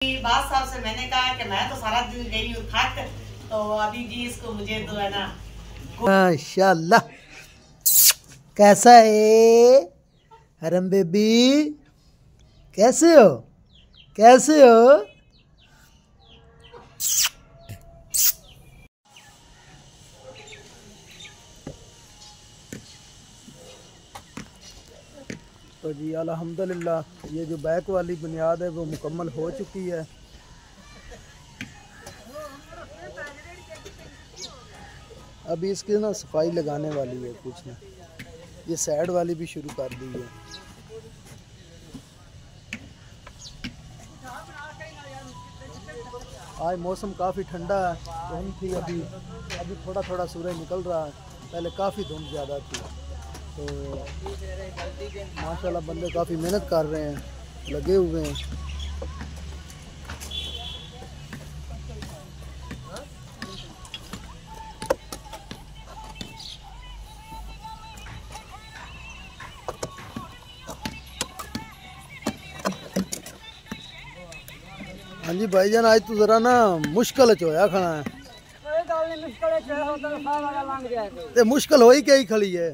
बात साहब से मैंने कहा कि मैं तो सारा दिन गई हूँ थक, तो अभी जी इसको मुझे तो है ना माशाल्लाह। कैसा है हरम बेबी, कैसे हो, कैसे हो? तो जी अल्हम्दुलिल्लाह ये जो बैक वाली बुनियाद है वो मुकम्मल हो चुकी है। अभी इसकी ना सफाई लगाने वाली है कुछ ना, ये साइड वाली भी शुरू कर दी है। आज मौसम काफ़ी ठंडा है, धुंध थी अभी थोड़ा थोड़ा सूरज निकल रहा है, पहले काफ़ी धुंध ज़्यादा थी। तो माशाल्लाह बंदे काफ़ी मेहनत कर रहे हैं, लगे हुए हैं। हाँ जी भाईजान, आज तो ज़रा ना मुश्किल होया खाना है। ते मुश्किल हो ही क्या ही खड़ी है।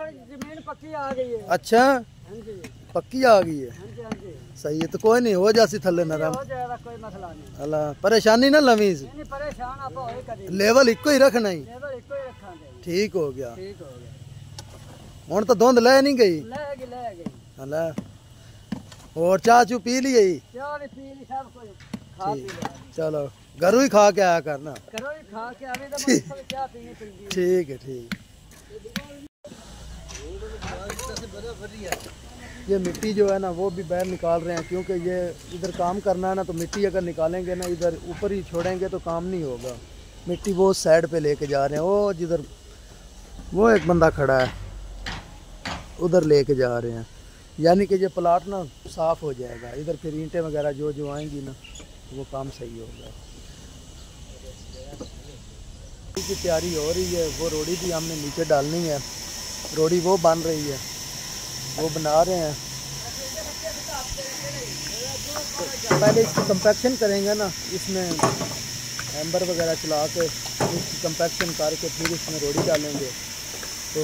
जमीन पक्की आ गई है। अच्छा पक्की आ गई है, सही है। तो कोई नहीं, हो जासी थल्ले नरम, कोई मसला नहीं। अल्लाह परेशानी ना लवीज, परेशान आप होए कदी लेवल इको ही रखना ही, लेवल इको ही रखांगे। ठीक हो गया। ठीक हो गया, हुण तो धुंध ले नहीं गई। ले गई। अल्लाह और चाह चू पी ली गई? चाह भी पी ली, सब कुछ खा पी लिया। चलो घरों ही खा के आया करना। करो ही खा के आवे तो मतलब चाह पीनी पड़ती है। ठीक है ठीक। ये मिट्टी जो है ना वो भी बाहर निकाल रहे हैं, क्योंकि ये इधर काम करना है ना, तो मिट्टी अगर निकालेंगे ना इधर ऊपर ही छोड़ेंगे तो काम नहीं होगा। मिट्टी वो साइड पे लेके जा रहे हैं, वो जिधर वो एक बंदा खड़ा है उधर लेके जा रहे हैं, यानी कि ये प्लाट ना साफ़ हो जाएगा। इधर फिर ईंटें वगैरह जो आएंगी ना तो वो काम सही होगा। की तैयारी हो रही है, वो रोड़ी भी हमने नीचे डालनी है, रोड़ी वो बन रही है, वो बना रहे हैं। तो पहले इसकी कंपैक्शन करेंगे ना, इसमें एम्बर वगैरह चला के इसकी कंपैक्शन करके फिर इसमें रोड़ी डालेंगे। तो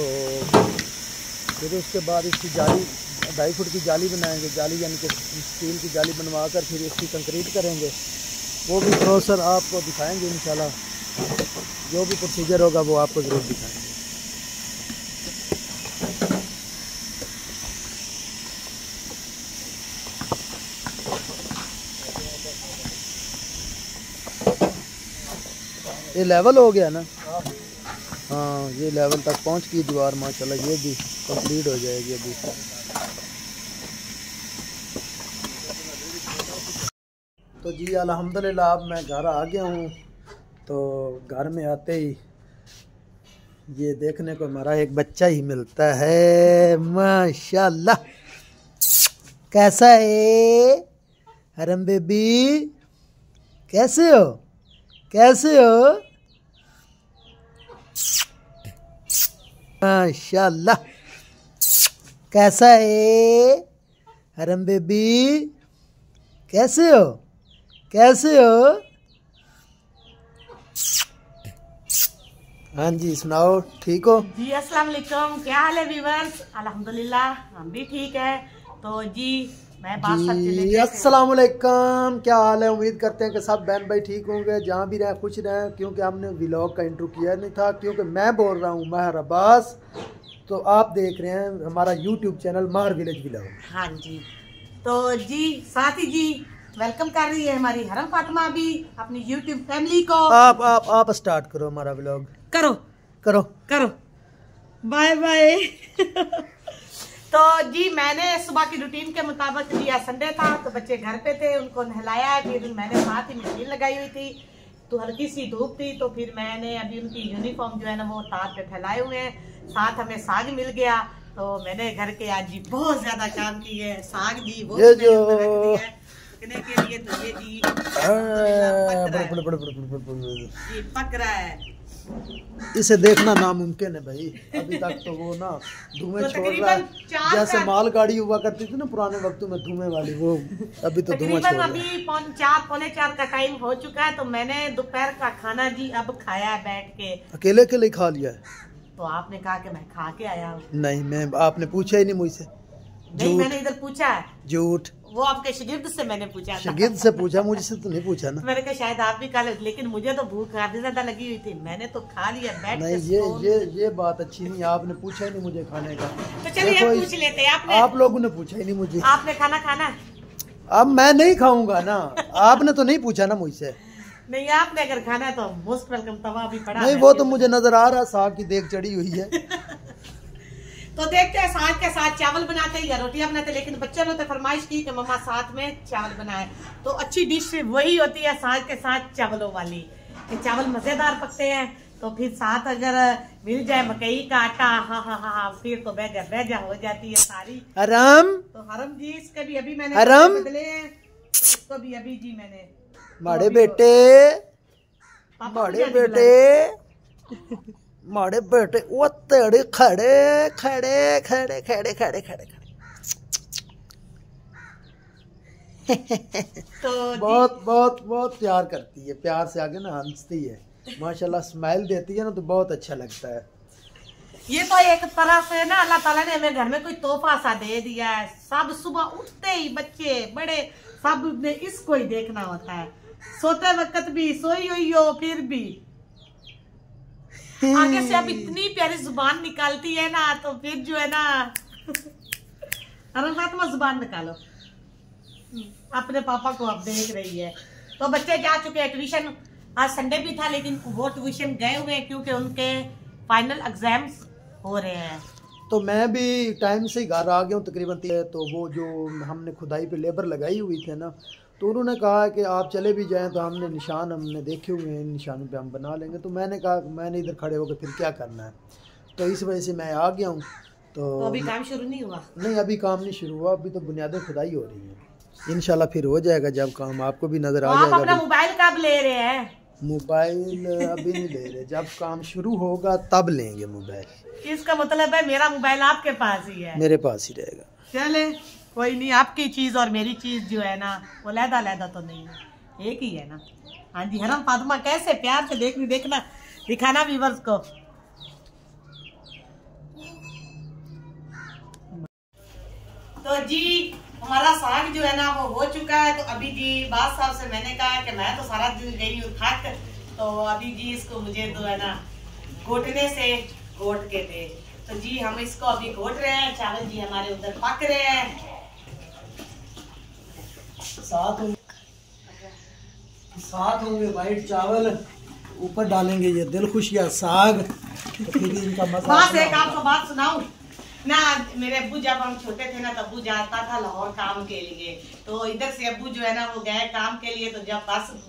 फिर उसके बाद इसकी जाली 2.5 फुट की जाली बनाएंगे, जाली यानी कि स्टील की जाली बनवा कर फिर इसकी कंक्रीट करेंगे। वो भी प्रोसेस आपको दिखाएंगे इंशाल्लाह, जो भी प्रोसीजर होगा वो आपको ज़रूर दिखाएंगे। ये लेवल हो गया ना? हाँ ये लेवल तक पहुंच गई दीवार माशाल्लाह, ये भी कंप्लीट हो जाएगी अभी। तो जी अल्हम्दुलिल्लाह अब मैं घर आ गया हूँ। तो घर में आते ही ये देखने को हमारा एक बच्चा ही मिलता है, माशाल्लाह। कैसा है हरम बेबी, कैसे हो, कैसे हो? माशाल्लाह। कैसा है हरम बेबी, कैसे हो, कैसे हो? हाँ जी सुनाओ, ठीक हो? जी अस्सलाम वालेकुम, क्या हाल है व्यूअर्स? अल्हम्दुलिल्लाह हम भी ठीक है। तो जी मैं बात जी अस्सलाम वालेकुम, क्या हाल है? उम्मीद करते हैं कि सब बहन भाई ठीक होंगे, जहाँ भी रहें खुश रहें। क्योंकि हमने व्लॉग का इंट्रो किया नहीं था, क्योंकि मैं बोल रहा हूँ महर अब्बास, तो आप देख रहे हैं हमारा यूट्यूब चैनल महर विलेज व्लॉग। हाँ जी, तो जी साथ ही जी वेलकम कर रही है हमारी हरम फातिमा भी अपनी यूट्यूब फैमिली को। आप स्टार्ट करो हमारा व्लॉग। करो करो करो, बाय बाय। तो जी मैंने सुबह की रूटीन के मुताबिक जी आज संडे था तो बच्चे घर पे थे, उनको नहलाया, फिर मैंने साथ ही मशीन लगाई हुई थी, तो हल्की सी धूप थी, तो फिर मैंने अभी उनकी यूनिफॉर्म जो है ना वो तार पे फैलाए हुए हैं। साथ हमें साग मिल गया, तो मैंने घर के आज जी बहुत ज्यादा काम किए। साग जी वो पकने के लिए। तो ये जी ये पक रहा है। इसे देखना नामुमकिन है भाई, अभी तक तो वो ना धुएं छोड़ रहा है, जैसे मालगाड़ी हुआ करती थी ना पुराने वक्तों में धुएं वाली, वो अभी तो धुआं छोड़ रहा है। अभी 3:45 का टाइम हो चुका है। तो मैंने दोपहर का खाना जी अब खाया है बैठ के। अकेले अकेले खा लिया है? तो आपने कहा कि मैं खा के आया हूँ। नहीं, मैं आपने पूछा ही नहीं मुझसे। नहीं, मैंने इधर पूछा है। झूठ। वो आपके शागिर्द से मैंने पूछा था। शागिर्द से पूछा, मुझसे तो नहीं पूछा ना। मैंने कहा शायद आप भी खा ले, लेकिन मुझे तो भूख काफी ज्यादा लगी हुई थी, मैंने तो खा लिया बैठ के। नहीं, ये बात अच्छी नहीं, आपने पूछा ही नहीं मुझे खाने का। तो चलिए पूछ लेते हैं। आप लोगों ने पूछा ही नहीं मुझे। आपने खाना खाना है? अब मैं नहीं खाऊंगा ना, आपने तो नहीं पूछा ना मुझसे। नहीं, आपने अगर खाना है तो मोस्ट वेलकम। तवा भी पड़ा नहीं, वो तो मुझे नजर आ रहा, साग की देग चढ़ी हुई है। तो देखते हैं साग के साथ चावल बनाते हैं या रोटियां बनाते हैं। लेकिन बच्चों ने तो फरमाइश की कि मम्मा साथ में चावल बनाए। तो अच्छी डिश वही होती है साग के साथ चावलों वाली, कि चावल मजेदार पकते हैं। तो फिर साथ अगर मिल जाए मकई का आटा, हाँ, फिर तो बेजा हो जाती है सारी। हरम तो हरम जी इसके भी अभी मैंने बदले, इसको भी अभी जी मैंने माड़े बेटे वो तेरे खड़े तो बहुत प्यार करती है, प्यार से आगे ना हंसती है, माशाल्लाह स्माइल देती है ना, तो बहुत अच्छा लगता है। ये तो एक तरह से ना अल्लाह ताला ने हमें घर में कोई तोहफा सा दे दिया है। सब सुबह उठते ही बच्चे बड़े सब ने इसको ही देखना होता है। सोते वक्त भी, सोई हुई हो फिर भी आगे से अब इतनी प्यारी जुबान निकालती है ना, तो फिर जो है ना फातिमा जुबान निकालो। अपने पापा को अब देख रही है। तो बच्चे जा चुके हैं ट्यूशन। आज संडे भी था, लेकिन वो ट्यूशन गए हुए हैं क्योंकि उनके फाइनल एग्जाम्स हो रहे हैं। तो मैं भी टाइम से ही घर आ गया हूँ तकरीबन। तो वो जो हमने खुदाई पे लेबर लगाई हुई थे ना, तो उन्होंने कहा कि आप चले भी जाएं तो हमने निशान हमने देखे हुए हैं, इन निशानों पे हम बना लेंगे। तो मैंने कहा मैंने इधर खड़े होकर फिर क्या करना है, तो इस वजह से मैं आ गया हूँ। तो अभी काम शुरू नहीं हुआ? नहीं, अभी काम नहीं शुरू हुआ, अभी तो बुनियादें खुदाई हो रही है। इंशाल्लाह फिर हो जाएगा जब काम, आपको भी नजर आ जाएगा। अपना मोबाइल कब ले रहे हैं? मोबाइल अभी नहीं ले रहे, जब काम शुरू होगा तब लेंगे मोबाइल। इसका मतलब है मेरा मोबाइल आपके पास ही है? मेरे पास ही रहेगा। चले कोई नहीं, आपकी चीज और मेरी चीज जो है ना वो लहदा तो नहीं है, एक ही है ना। हाँ जी, हरम फातिमा कैसे प्यार से देखना दिखाना व्यूअर्स को। तो जी हमारा साग जो है ना वो हो चुका है। तो अभी जी बात साहब से मैंने कहा कि मैं तो सारा दिन गई हूँ थक, तो अभी जी इसको मुझे तो है ना घोटने से घोट के दे। तो जी हम इसको अभी घोट रहे हैं। चावल जी हमारे उधर पक रहे हैं। साथ होंगे वाइट चावल, ऊपर डालेंगे ये दिलखुशिया साग, तो फिर इनका मजा। बस एक आपको बात सुनाऊं ना, मेरे अब्बू जब हम छोटे थे ना, तब अब्बू जाता था लाहौर काम के लिए। तो इधर से अब्बू जो है ना वो गए काम के लिए। तो जब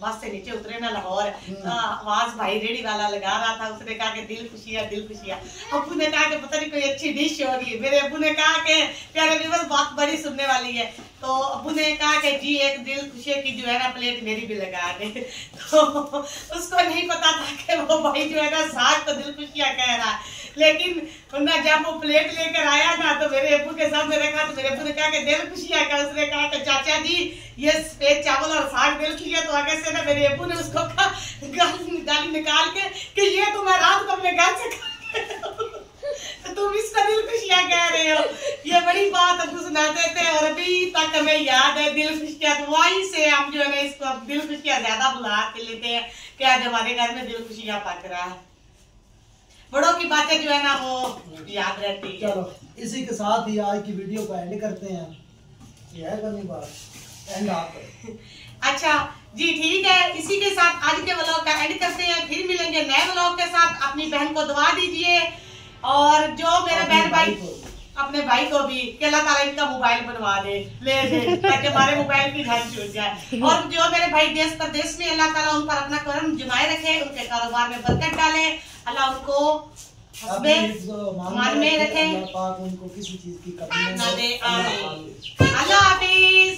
बस से नीचे उतरे ना लाहौर, आवाज भाई रेडी वाला लगा रहा था, उसने कहा कि दिल खुशियाँ। अब्बू ने कहा कि पता नहीं कोई अच्छी डिश हो रही है। मेरे अब्बू ने कहा कि प्यारे व्यूअर्स बात बड़ी सुनने वाली है। तो अब्बू ने कहा कि जी एक दिल खुशियाँ की जो है ना प्लेट मेरी भी लगा दे। तो उसको नहीं पता था कि वो भाई जो है ना साग तो दिल खुशियाँ कह रहा है, लेकिन जब वो प्लेट लेकर आया ना तो मेरे अब्बू के सामने रखा। तो मेरे अब्बू ने कहा कि दिल खुशियाँ का, उसने कहा कि चाचा जी ये सफेद चावल और साग दिल खुशियाँ। तो आगे से ना मेरे अब्बू ने उसको कहा गाली निकाल के ये तो मैं रात को अपने घर से तो तुम इसका दिल खुशियाँ कह रहे हो। ये बड़ी बात अब्बू सुनाते थे और अभी तक हमें याद है दिल खुशियाँ। तो वहीं से हम जो है ना इसको दिल खुशियाँ ज्यादा बुला के लेते हैं कि आज हमारे घर में दिल खुशियाँ पक रहा है। बड़ों की बातें जो है ना वो याद रहती है। चलो इसी के साथ ही आज की वीडियो को एंड करते हैं। ये है करनी बात, एंड आप अच्छा जी ठीक है, इसी के साथ आज के व्लॉग का एंड करते हैं। फिर मिलेंगे नए व्लॉग के साथ। अपनी बहन को दुआ दीजिए और जो मेरा बहन भाई अपने भाई को भी कि अल्लाह ताला इनका मोबाइल बनवा दे, ले दे, ताकि हमारे मोबाइल की घन छूट जाए। और जो मेरे भाई देश प्रदेश में अल्लाह ताला उन पर अपना करम जमाए रखे, उनके कारोबार में बरकत डाले, अल्लाह उनको मान में रखे, उनको किसी चीज की कमी ना दे। अल्लाह हाफिज।